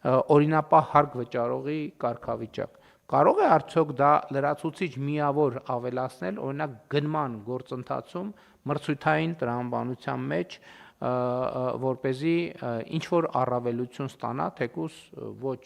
օրինապահ հարկ վճարողի կարգավիճակ։ Կարող է արդյոք դա լրացուցիչ միավոր ավելացնել օրինակ գնման գործընթացում մրցույթային տրամաբանության մեջ, որպեսզի ինչ որ առավելություն ստանա, թեկուզ ոչ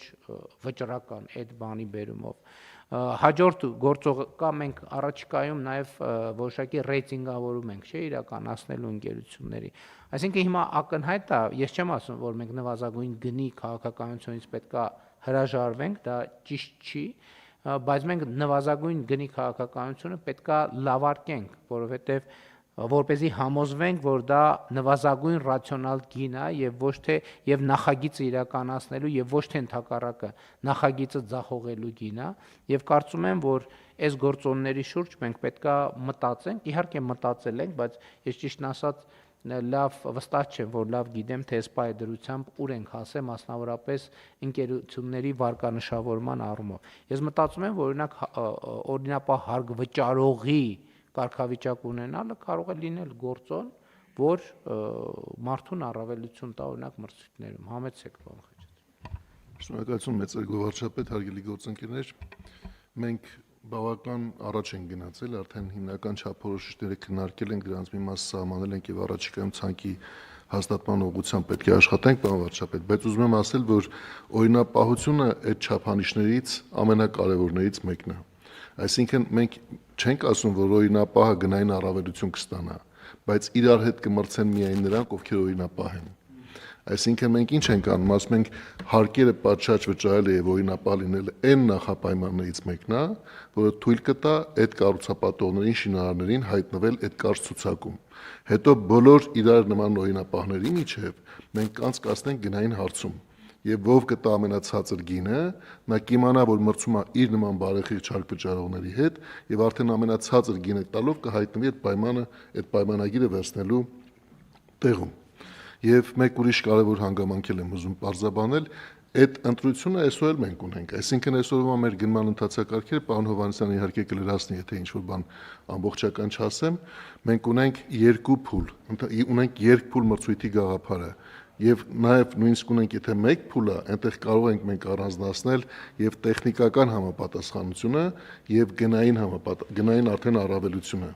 վճռական այդ բանի բերումով։ Հաջորդ գործողը կա, մենք առաջիկայում նաև որոշակի ռեյտինգավորում ենք, չէ, իրականացնելու ընկերությունների։ Այսինքն հիմա ակնհայտ է, ես չեմ ասում, որ մենք նվազագույն գնի քաղաքականությունից պետքա հրաժարվենք, դա ճիշտ չի, բայց մենք նվազագույն գնի քաղաքականությունը պետքա լավարկենք, որովհետև որպեսզի համոզվենք, որ դա նվազագույն ռացիոնալ գին է եւ ոչ թե եւ նախագիծը իրականացնելու եւ ոչ թե ընդհակառակը նախագիծը ձախողելու գին է եւ կարծում եմ, որ այս գործոնների շուրջ մենք պետքա մտածենք, իհարկե մտածել ենք, բայց ես ճիշտն ասած լավ վստահ չեմ, որ լավ գիտեմ, թե սպայ դրությամբ ուր ենք հասել, մասնավորապես ընկերությունների վարկանշավորման առումով։ Ես մտածում եմ, որ օրինակ օրինապահ հարկ վճարողի կարգավիճակ ունենալը կարող է լինել գործոն, որ մարդուն առավելություն տա օրինակ մրցույթներում։ Համեցեք, պարոն Խաչատրյան։ Շնորհակալություն մեծարգո վարչապետ, հարգելի գործընկերներ։ Մենք բավական առաջ են գնացել, արդեն հիմնական չափորոշիչները քննարկել ենք, դրանց մի մասը սահմանել ենք եւ առաջիկայում ցանկի հաստատման ուղղությամբ պետք է աշխատենք, պարոն վարչապետ, բայց ուզում եմ ասել, որ օրինապահությունը այդ չափանիշներից ամենակարևորներից մեկն է։ Այսինքն մենք չենք ասում, որ օրինապահը գնային առավելություն կստանա, բայց իրար հետ կմրցեն միայն նրանք, ովքեր օրինապահ են։ Այսինքն մենք ինչ ենք անում, ասում ենք հարկերը պատշաճ վճարելը եւ օրինապահ լինելը այն նախապայմաններից մեկն է, որը թույլ կտա այդ կառուցապատողներին, շինարարներին հայտնվել այդ կարճ ցուցակում։ Հետո բոլոր իրար նման օրինապահների միջև մենք կանցկացնենք գնային հարցում։ Եվ ով կտա ամենացածր գինը, նա կիմանա, որ մրցում է իր նման բարեխիղճ հարկ վճարողների հետ եւ արդեն ամենացածր գինը տալով կհայտնվի այդ պայմանագիրը վերցնելու տեղում։ Եվ մեկ ուրիշ կարևոր հանգամանք եմ ուզում պարզաբանել, այդ ընտրությունը այսօր էլ մենք ունենք, այսինքն այսօրվա մեր գնման ընթացակարգերը, պարոն Հովհաննիսյանը իհարկե կլրացնի, եթե ինչ-որ բան ամբողջական չասեմ, մենք ունենք երկու փուլ, ունենք երկփուլ մրցույթի գաղափարը, եւ նաեւ նույնիսկ ունենք, եթե մեկ փուլ է, այնտեղ կարող ենք մենք առանձնացնել եւ տեխնիկական համապատասխանությունը եւ գնային արդեն առավելությունը,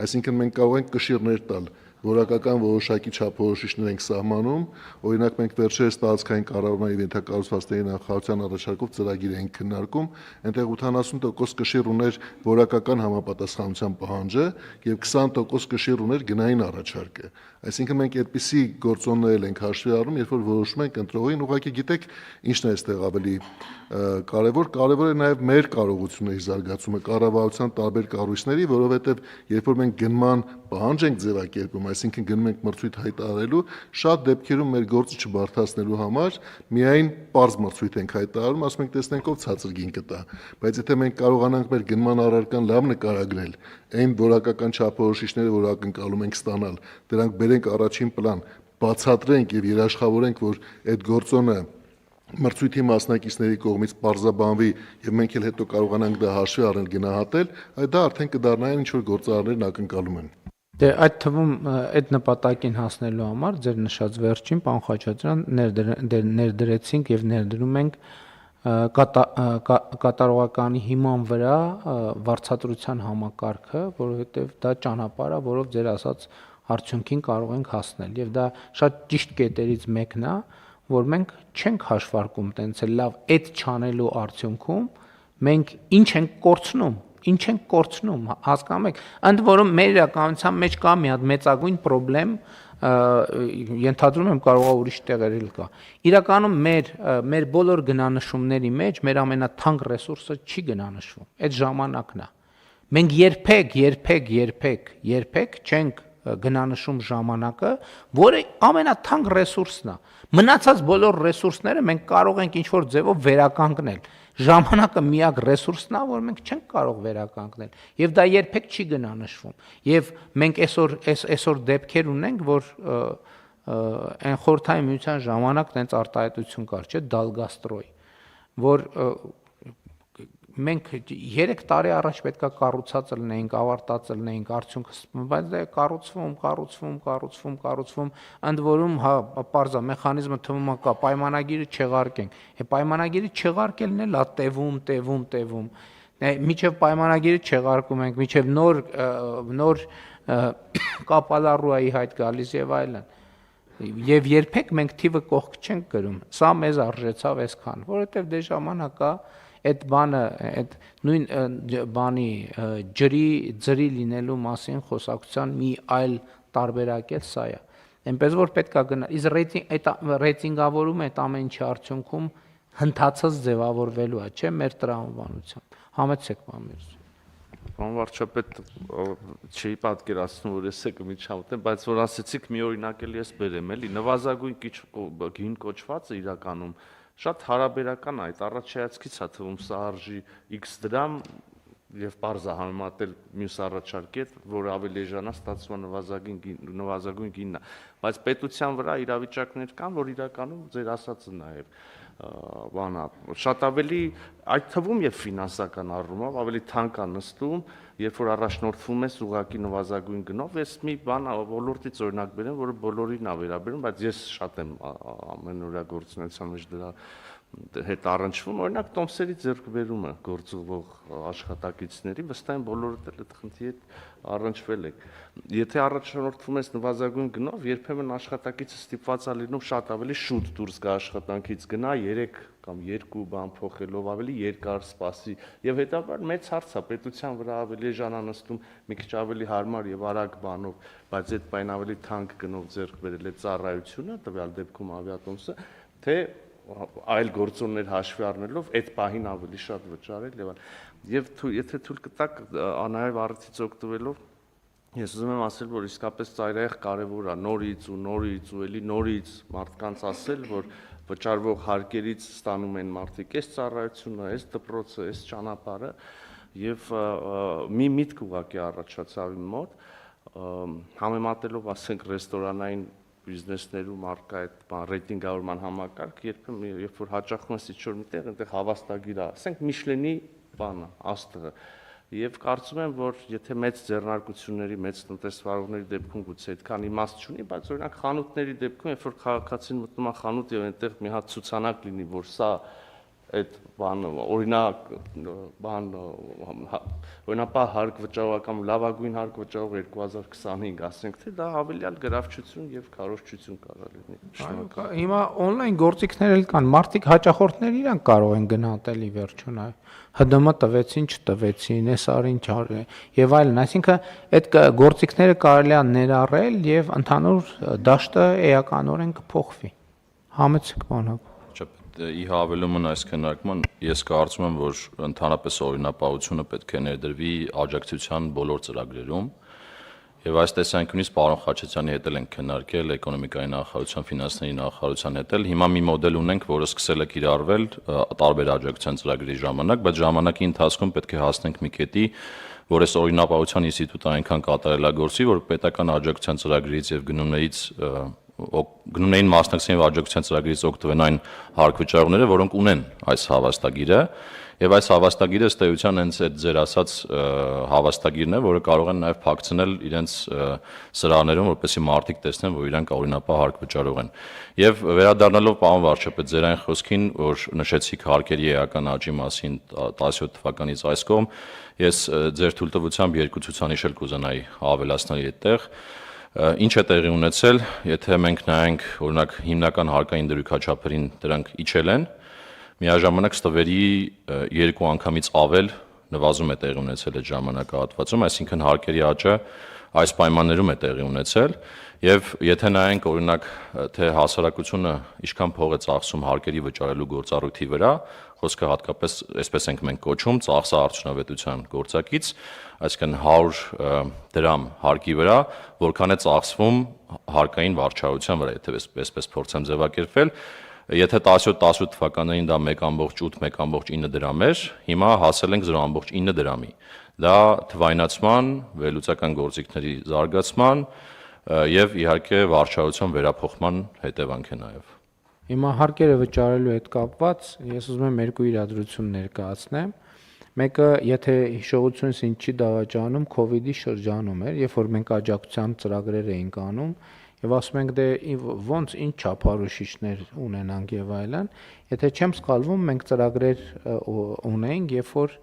այսինքն մենք կարող ենք կշիռներ տալ որակական որոշակի չափորոշիչներ ենք սահմանում, օրինակ մենք վերջերս տարածքային կառավարման եւ ենթակառուցվածքների նախարարության առաջարկով ծրագիր ենք քննարկում, այնտեղ 80% կշիռ ուներ որակական համապատասխանության պահանջը եւ 20% կշիռ ուներ գնային առաջարկը։ Այսինքն մենք այդպիսի գործոններ ենք հաշվի առնում, երբ որ որոշում ենք ընտրողին, ուղղակի գիտեք, ինչն է այստեղ ավելի կարևոր է նաեւ մեր կարողությունների զարգացումը կառավարության տարբեր կառույցների, որովհետեւ երբ որ մենք գնման պահանջ ենք ձևակերպում, այսինքն գնում ենք մրցույթ հայտարարելու, շատ դեպքերում մեր գործը չբարթացնելու համար միայն պարզ մրցույթ ենք հայտարարում, ասում ենք տեսնենք ով ցածր գին կտա, բայց եթե մենք կարողանանք մեր գնման առարկան լավ նկարագրել, այն որակական չափորոշիչները, որ ակնկալում ենք ստանալ, դրանք բերենք առաջին պլան, բացատրենք եւ երաշխավորենք, որ այդ գործոնը մրցույթի մասնակիցների կողմից պարզաբանվի եւ մենք էլ հետո կարողանանք դա հաշվի առնել, գնահատել, դա արդեն կդառնային ինչ որ գործարարներն ակնկալում են։ Դե այդ թվում այդ նպատակին հասնելու համար ձեր նշած վերջին պարոն Խաչատրյան ներդրեցինք եւ ներդրում ենք կատարողականի հիման վրա վարձատրության համակարգը, որովհետեւ դա ճանապարհ է, որով ձեր ասած արդյունքին կարող ենք հասնել եւ դա շատ ճիշտ կետերից մեկն է, որ մենք չենք հաշվարկում տենց լավ այդ չանելու արդյունքում մենք ինչ ենք կորցնում, հասկանում եք, ընդ որում մեր իրականության մեջ կա մի հատ մեծագույն խնդրեմ, ենթադրում եմ կարող է ուրիշ տեղերել կա։ Իրականում մեր բոլոր գնանշումների մեջ մեր ամենաթանկ ռեսուրսը չի գնանշվում, այդ ժամանակն է։ Մենք երբեք չենք գնանշում ժամանակը, որը ամենաթանկ ռեսուրսն է։ Մնացած բոլոր ռեսուրսները մենք կարող ենք ինչ-որ ձևով վերականգնել։ Ժամանակը միակ ռեսուրսն է, որ մենք չենք կարող վերականգնել, եւ դա երբեք չի գնանշվում։ Եվ մենք այսօր դեպքեր ունենք, որ այն խորհրդային միության ժամանակ տենց արտահայտություն կար, չէ, Դալգաստրոյ, որ մենք 3 տարի առաջ պետքա կառուցած լինեինք, ավարտած լինեինք, արդյունքը, բայց դա կառուցվում, ընդ որում հա պարզա մեխանիզմը թվում է կա, պայմանագիրը չեղարկենք։ Պայմանագիրը չեղարկելն էլ է տևում։ Միջև պայմանագիրը չեղարկում ենք, միջև նոր կապալառուայի հայտ գալիս եւ այլն։ Եվ երբեք մենք թիվը կողք չենք գրում։ Սա մեզ արժեցավ այսքան, որովհետեւ դե ժամանակ է այդ բանը, այդ նույն բանի ջրի լինելու մասին խոսակցության մի այլ տարբերակ էլ սա է։ Այնպես որ պետք է գնա, իսկ ռեյտինգավորումը այդ ամեն ինչի արդյունքում հնդացած ձևավորվելու է, չէ՞ մեր տրամաբանությամբ։ Համեցեք բամերս։ Պարոն վարչապետ, չի պատկերացնում, որ ես կմիջամտեմ, բայց որ ասեցիք մի օրինակ էլ ես բերեմ, էլի նվազագույն գին կոչվածը իրականում շատ հարաբերական է, այդ առաջայացքից է թվում սա արժի X դրամ եւ բարձա համեմատել մյուս առաջարկի հետ, որ ավելի էժանա ստացվում նվազագույն գինն է, բայց պետության վրա իրավիճակներ կան, որ իրականում ձեր ասածը նաեւ բանա շատ ավելի այդ թվում եւ ֆինանսական առումով ավելի թանկ է նստում, երբ որ առաջնորդվում ես ուղղակի նվազագույն գնով, ես մի բան ոլորտից օրինակ բերեմ, որը բոլորին է վերաբերում, բայց ես շատ եմ ամենօրյա գործունեության մեջ դրա հետ առնչվում, օրինակ տոմսերի ձեռքբերումը գործուղող աշխատակիցների, վստահ եմ բոլորդ էլ այդ խնդրի հետ առնչվել եք։ Եթե առաջնորդվում ես նվազագույն գնով, երբեմն աշխատակիցը ստիպված է լինում շատ ավելի շուտ դուրս գա աշխատանքից, գնա 3 կամ 2 բան փոխելով, ավելի երկար սպասի, եւ հետաբար մեծ հարց է պետության վրա ավելի էժան նստում, մի քիչ ավելի հարմար եւ արագ բանով, բայց այդ բան ավելի թանկ գնով ձեռք բերել է ծառայությունը, տվյալ դեպքում ավիատոմսը, թե այլ գործոններ հաշվի առնելով այդ պահին ավելի շատ վճարել եւ եթե թույլ կտակ անհայտ առիթից օգտվելով ես ուզում եմ ասել, որ իսկապես ծայրահեղ կարևոր է նորից ու էլի նորից մարդկանց ասել, որ վճարվող հարկերից ստանում են մարդիկ այս ծառայությունը, այս դպրոցը, այս ճանապարհը եւ մի միտք ուղղակի առաջացավ իմ մոտ համեմատելով ասենք ռեստորանային բիզնեսներում արկա այդ ռեյտինգավորման համակարգ, երբ որ հաճախում ես ինչ-որ միտեղ, այնտեղ հավաստագիր է, ասենք Միշլենի բանը, աստղը, եւ կարծում եմ, որ եթե մեծ ձեռնարկությունների, մեծ տնտեսվարողների դեպքում գուցե այդքան իմաստ չունի, բայց օրինակ խանութների դեպքում, երբ որ քաղաքացին մտնում է խանութ եւ այնտեղ մի հատ ցուցանակ լինի, որ սա այդ բանը օրինակ օրինապահ հարկ վճարողական լավագույն հարկ վճարող 2025 ասենք թե դա ավելյալ գրավչություն եւ քարոզչություն կարող լինի։ Հիմա on-line գործիքներ էլ կան, մարդիկ հաճախորդներ իրանք կարող են գնահատել ի վերջո նայ։ ՀԴՄ տվեցին, չտվեցին, այս արին չարի եւ այլն, այսինքն այդ գործիքները կարելի է ներառել եւ ընդհանուր դաշտը էականորեն կփոխվի։ Համեցեք բանակ։ Ի հավելումն այս քննարկման ես կարծում եմ, որ ընդհանրապես օրինապահությունը պետք է ներդրվի աջակցության բոլոր ծրագրերում եւ այս տեսանկյունից պարոն Խաչատրյանի հետ էլ ենք քննարկել էկոնոմիկայի նախարարության, ֆինանսների նախարարության հետ էլ հիմա մի մոդել ունենք, որը սկսել է կիրառվել տարբեր աջակցության ծրագրերի ժամանակ, բայց ժամանակի ընթացքում պետք է հասնենք մի կետի, որ այս օրինապահության ինստիտուտը այնքան կատարելագործի, որ պետական աջակցության ծրագրերից եւ գնումներին մասնակցեն եւ աջակցության ծրագրից օգտվեն այն հարկվճարողները, որոնք ունեն այս հավաստագիրը, եւ այս հավաստագիրը ըստ էության հենց այդ ձեր ասած հավաստագիրն է, որը կարող են նաեւ փակցնել իրենց սրահներում, որպեսզի մարդիկ տեսնեն, որ իրանք օրինապահ հարկվճարող են։ Եվ վերադառնալով պարոն վարչապետ ձեր այն խոսքին, որ նշեցիք հարկերի էական աճի մասին 17 թվականից այս կողմ, ես ձեր թույլտվությամբ երկու ցուցանիշ էլ կուզենայի ավելացնել այդտեղ։ Ինչ է տեղի ունեցել, եթե մենք նայենք օրինակ հիմնական հարկային դրույքաչափերին դրանք իջել են, միաժամանակ ստվերի 2 անգամից ավել նվազում է տեղի ունեցել այդ ժամանակահատվածում, այսինքն հարկերի աճը այս պայմաններում է տեղի ունեցել եւ եթե նայենք օրինակ թե հասարակությունը ինչքան փող է ծախսում հարկերի վճարելու գործառույթի վրա, խոսքը հատկապես այսպես ենք մենք կոչում ծախսաարդյունավետության գործակից, այսինքն 100 դրամ հարկի վրա, որքան է ծախսվում հարկային վարչարության վրա, եթե այսպես փորձեմ ձևակերպել, եթե 17-18 թվականներին դա 1.8-1.9 դրամ էր, հիմա հասել ենք 0.9 դրամի։ Դա թվայնացման, վերլուծական գործիքների զարգացման եւ իհարկե վարչարության վերափոխման հետևանք է նաեւ։ Հիմա հարկերը վճարելու հետ կապված ես ուզում եմ երկու իրադրություն ներկայացնեմ։ Մեկը, եթե հիշողությունս ինձ չի դավաճանում, COVID-ի շրջանում էր, երբ որ մենք աջակցության ծրագրեր էինք անում, եւ ասում ենք դե ոնց ինչ չափարոշիչներ ունենանք եւ այլն, եթե չեմ սխալվում, մենք ծրագրեր ունեինք, երբ որ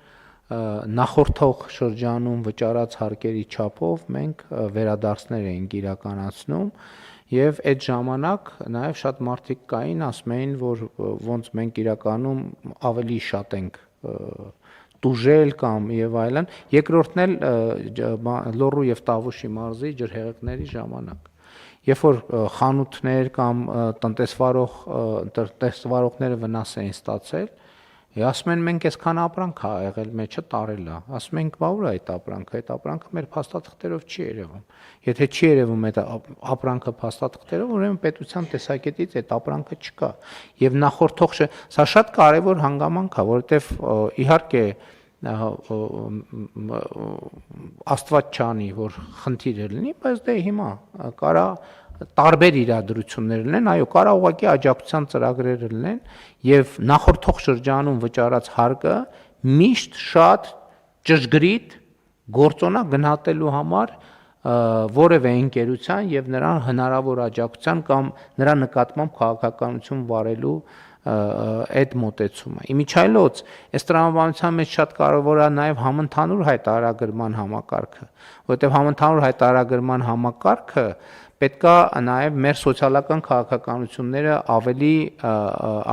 նախորդող շրջանում վճարած հարկերի չափով մենք վերադարձներ էինք իրականացնում եւ այդ ժամանակ նաեւ շատ մարդիկ կային, ասում էին, որ ոնց մենք իրականում ավելի շատ ենք տուժել կամ եւ այլն, երկրորդն էլ Լոռու եւ Տավուշի մարզի ջրհեղեղների ժամանակ, երբ որ խանութներ կամ տնտեսվարողները վնաս էին ստացել, ասում են մենք այսքան ապրանք ա եղել մեջը տարել է, ասում ենք բա ուր է այդ ապրանքը մեր փաստաթղթերով չի երևում, եթե չի երևում այդ ապրանքը փաստաթղթերով, ուրեմն պետության տեսակետից այդ ապրանքը չկա, եւ նախորդող սա շատ կարեւոր հանգամանք է, որովհետեւ իհարկե Աստված չանի, որ խնդիր լինի, բայց դե հիմա կարա տարբեր իրադրություններ լինեն, այո, կարա ուղղակի աջակցության ծրագրեր լինեն եւ նախորդող շրջանում վճարած հարկը միշտ շատ ճշգրիտ գործոնա գնահատելու համար որևէ ընկերության եւ նրան հնարավոր աջակցության կամ նրա նկատմամբ քաղաքականություն վարելու այդ մոտեցումը։ Իմիջայլոց, այս տրամաբանության մեջ շատ կարևոր է նաև համընդհանուր հայտարարագրման համակարգը, որովհետև համընդհանուր հայտարարագրման համակարգը պետքա նաև մեր սոցիալական քաղաքականությունները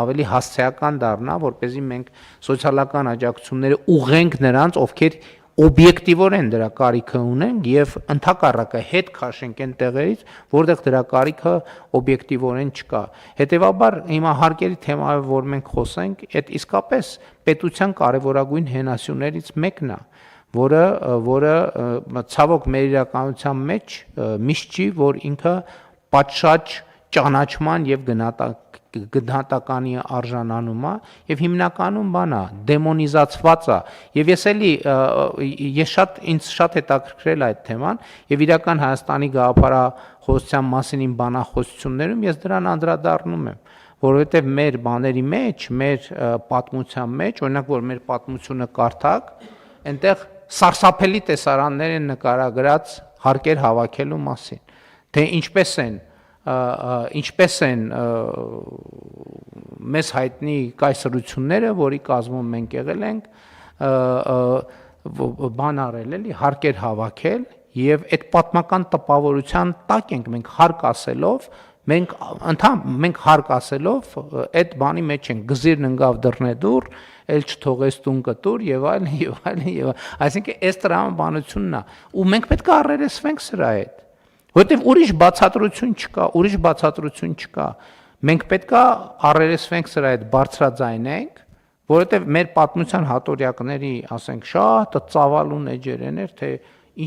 ավելի հասցեական դառնա, որպեսզի մենք սոցիալական աջակցությունները ուղենք նրանց, ովքեր օբյեկտիվորեն դրա կարիքը ունեն եւ ընդհակառակը հետ քաշենք այն տեղերից, որտեղ դրա կարիքը օբյեկտիվորեն չկա։ Հետևաբար հիմա հարկերի թեմայով որ մենք խոսենք, այդ իսկապես պետության կարևորագույն հենասյուներից մեկն է, որը ցավոք մեր իրականության մեջ միշտ չի, որ ինքը պատշաճ ճանաչման եւ գնահատականի արժանանում է եւ հիմնականում բանա դեմոնիզացված է եւ ինձ շատ հետաքրքրել այդ թեման եւ իրական Հայաստանի գաղափարախոսության մասին իմ բանախոսություններում ես դրան անդրադառնում եմ, որովհետեւ մեր բաների մեջ, մեր պատմության մեջ, օրինակ որ մեր պատմությունը կարդակ, այնտեղ սարսափելի տեսարաններ են նկարագրած հարկեր հավաքելու մասին, թե ինչպես են մեզ հայտնի կայսրությունները, որի կազմում մենք եղել ենք, բան արել էլի, հարկեր հավաքել եւ այդ պատմական տպավորության տակ ենք մենք հարկ ասելով, մենք հարկ ասելով այդ բանի մեջ ենք, գզիրն ընկավ դռնեդուր, էլ չթողես տուն կտուր եւ այլն եւ այլն եւ այսինքն այս տրամաբանությունն է ու մենք պետք է առերեսվենք սրա հետ, որովհետեւ ուրիշ բացատրություն չկա, մենք պետք է առերեսվենք սրա հետ, բարձրաձայնենք, որովհետեւ մեր պատմության հատորյակների, ասենք, շատ ծավալուն էջերեն էր, թե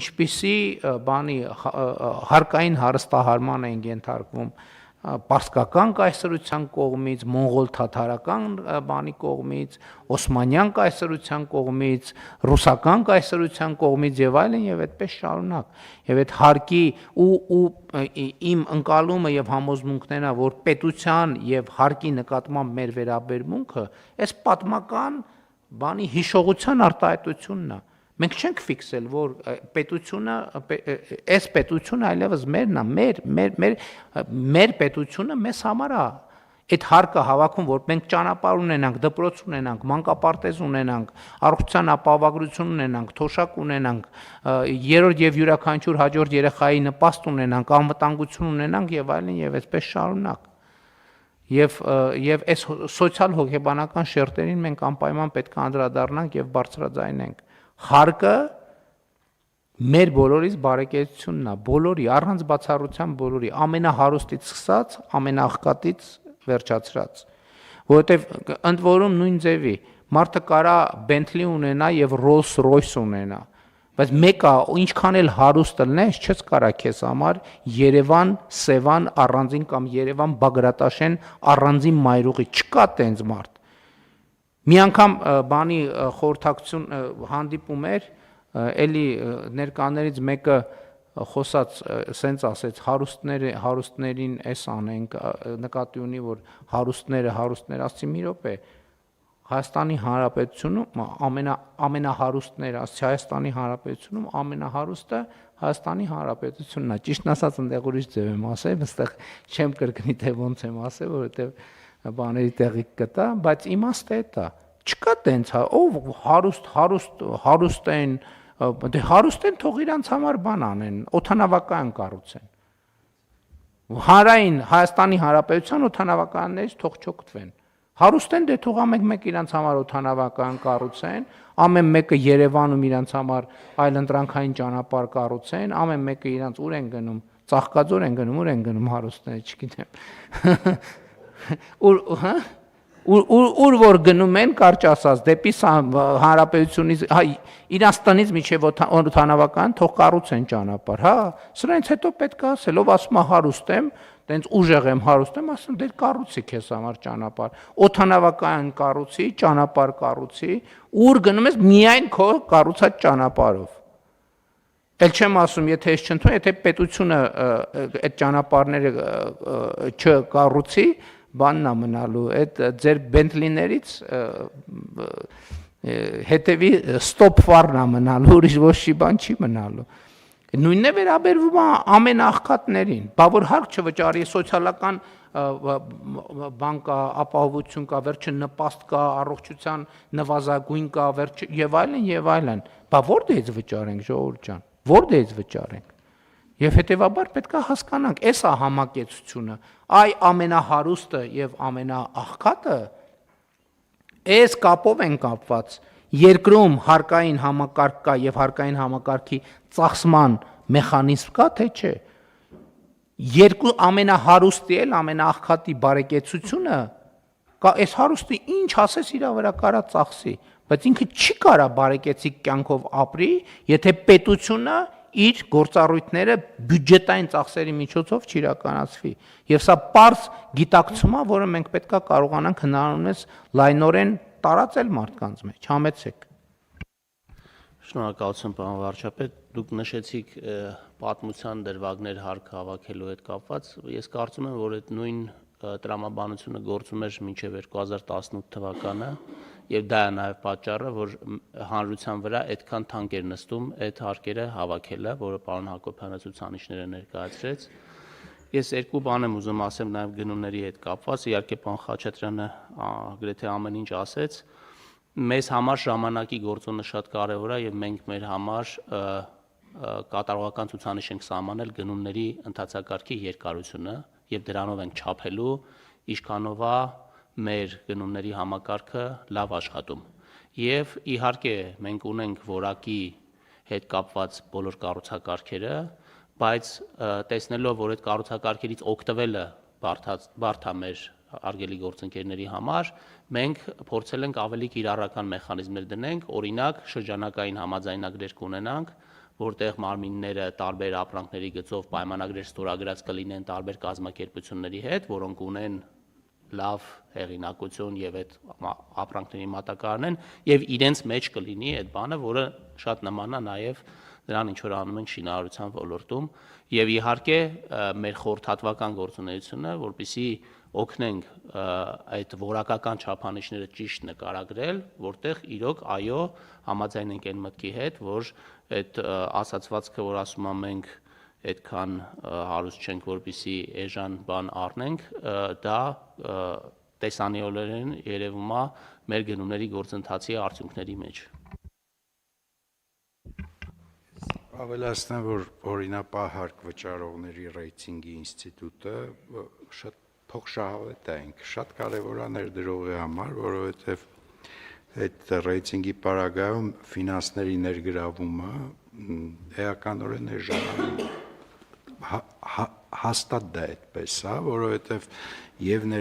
ինչպիսի բանի հարկային հարստահարման են ենթարկվում պարսկական կայսրության կողմից, մոնղոլ-թաթարական բանի կողմից, օսմանյան կայսրության կողմից, ռուսական կայսրության կողմից եւ այլն եւ այդպես շարունակ։ Եվ այդ հարկի ու իմ ընկալումը եւ համոզմունքներն է, որ պետության եւ հարկի նկատմամբ մեր վերաբերմունքը այս պատմական բանի հիշողության արտահայտությունն է։ Մենք չենք ֆիքսել, որ այս պետությունը այլևս մերն է, մեր պետությունը մեզ համար է, այդ հարկը հավաքում, որ մենք ճանապարհ ունենանք, դպրոց ունենանք, մանկապարտեզ ունենանք, առողջության ապահովագրություն ունենանք, թոշակ ունենանք, երրորդ եւ յուրաքանչյուր հաջորդ երեխայի նպաստ ունենանք, անվտանգություն ունենանք եւ այլն եւ այսպես շարունակ։ Եվ այս սոցիալ հոգեբանական շերտերին մենք անպայման պետք է անդրադառնանք եւ բարձրաձայնենք։ Հարկը մեր բոլորիս բարեկեցությունն է, բոլորի, առանց բացառության բոլորի, ամենահարուստից սկսած, ամենաաղքատից վերջացրած, որովհետև ընդ որում նույն ձևի մարդը կարա Bentley ունենա եւ Rolls Royce ունենա, բայց մեկը ինչքան էլ հարուստ լինես, չես կարա քեզ համար Երևան, Սևան առանձին կամ Երևան Բագրատաշեն առանձին մայրուղի, չկա տենց մարդ։ Մի անգամ բանի խորհրդակցություն հանդիպում էր, էլի ներկաներից մեկը խոսած սենց ասեց հարուստներին էս անենք, նկատի ունի, որ հարուստները ասացի մի րոպե, Հայաստանի Հանրապետությունում ամենահարուստներ, ասի Հայաստանի Հանրապետությունում ամենահարուստը Հայաստանի Հանրապետությունն է։ Ճիշտն ասած, այնտեղ ուրիշ ձև եմ ասել, այստեղ չեմ կրկնի թե ոնց եմ ասել, որովհետև բաների տեղիք կտա, բայց իմաստը է դա։ Չկա տենց, ով հարուստ են, դե հարուստ են, թող իրանց համար բան անեն, օդանավակայան կառուցեն։ Հանրային Հայաստանի Հանրապետության օդանավականներից թող չօգտվեն։ Հարուստ են, դե թող ամեն մեկ իրանց համար օդանավակայան կառուցեն, ամեն մեկը Երևանում իրանց համար այլընտրանքային ճանապարհ կառուցեն, ամեն մեկը իրանց ուր են գնում, Ծաղկաձոր են գնում, ուր են գնում հարուստները, չգիտեմ։ Ուր որ գնում են, կարճ ասած, դեպի հանրապետությունից, իրանց տնից միջև օդանավական թող կառուցեն ճանապարհ, հա, սրանից հետո պետք է ասել, ով ասում է հարուստ եմ, տենց ուժեղ եմ, հարուստ եմ, ասում դե կառուցի քեզ համար ճանապարհ, օդանավական կառուցի, ճանապարհ կառուցի, ուր գնում ես միայն քո կառուցած ճանապարհով։ Էլ չեմ ասում, եթե ես չընդունեմ, եթե պետությունը այդ ճանապարհները չկառուցի, բանն է մնալու, այդ ձեր Բենթլիներից հետևի ստոպ ֆարն է մնալու, ուրիշ ոչ մի բան չի մնալու։ Նույնն է վերաբերվում ամեն աղքատներին, բա որ հարկ չվճարի, սոցիալական բան կա, ապահովություն կա, վերջը նպաստ կա, առողջության նվազագույն կա, վերջը եւ այլն, բա որտեղից վճարենք, ժողովուրդ ջան, որտեղից վճարենք։ Եվ հետևաբար պետք է հասկանանք, էս է համակեցությունը, այ ամենահարուստը եւ ամենաաղքատը էս կապով են կապված։ Երկրում հարկային համակարգ կա եւ հարկային համակարգի ծախսման մեխանիզմ կա, թե չէ։ Երկու ամենահարուստի էլ ամենաաղքատի բարեկեցությունը կա, այս հարուստը ինչ ասես իր վրա կարա ծախսի, բայց ինքը չի կարա բարեկեցիկ կյանքով ապրի, եթե պետությունը իր գործառույթները բյուջետային ծախսերի միջոցով չիրականացվի։ Եվ սա պարզ գիտակցում է, որը մենք պետք է կարողանանք հնարավորինս լայնորեն տարածել մարդկանց մեջ, համեցեք։ Շնորհակալություն, պարոն վարչապետ, դուք նշեցիք պատմության դրվագներ հարկ հավաքելու հետ կապված։ Ես կարծում եմ, որ այդ նույն տրամաբանությունը գործում էր մինչև 2018 թվականը, եւ դա է նաեւ պատճառը, որ հանրության վրա այդքան թանկ էր նստում այդ հարկերը հավաքելը, որը պարոն Հակոբյանը ցուցանիշները ներկայացրեց։ Ես երկու բան եմ ուզում ասեմ նաեւ գնումների հետ կապված, իհարկե պարոն Խաչատրյանը գրեթե ամեն ինչ ասեց։ Մեզ համար ժամանակի գործոնը շատ կարևոր է եւ մենք մեր համար կատարողական ցուցանիշ ենք սահմանել գնումների ընթացակարգի երկարությունը եւ դրանով ենք չափելու ինչքանով է մեր գնումների համակարգը լավ աշխատում։ Եվ իհարկե մենք ունենք որակի հետ կապված բոլոր կառուցակարգերը, բայց տեսնելով, որ այդ կառուցակարգերից օգտվելը բարդ է մեր արգելի գործընկերների համար, մենք փորձել ենք ավելի կիրառական մեխանիզմներ դնենք, օրինակ շրջանակային համաձայնագրեր կունենանք, որտեղ մարմինները տարբեր ապրանքների գծով պայմանագրեր ստորագրած կլինեն տարբեր կազմակերպությունների հետ, որոնք ունեն լավ հեղինակություն եւ այդ ապրանքների մատակարարն են եւ իրենց մեջ կլինի այդ բանը, որը շատ նման է նաեւ դրան ինչ որ անում ենք շինարարության ոլորտում եւ իհարկե մեր խորհրդատվական գործունեությունը, որպեսզի օգնենք այդ որակական չափանիշները ճիշտ նկարագրել, որտեղ իրոք այո համաձայն ենք այն մտքի հետ, որ այդ ասացվածքը, որ ասում եմ մենք այդքան հարուստ չենք, որպեսզի էժան բան առնենք, դա տեսանյութերեն երևում է մեր գնումների գործընթացի արդյունքների մեջ։ Ավելացնեմ, որ օրինապահ հարկ վճարողների ռեյտինգի ինստիտուտը շատ փոխշահավետ է, շատ կարևոր է ներդրողի համար, որովհետև այդ ռեյտինգի պարագայում ֆինանսների ներգրավումը էականորեն էժանանում հաստատ դա այդպես է, որովհետև եւ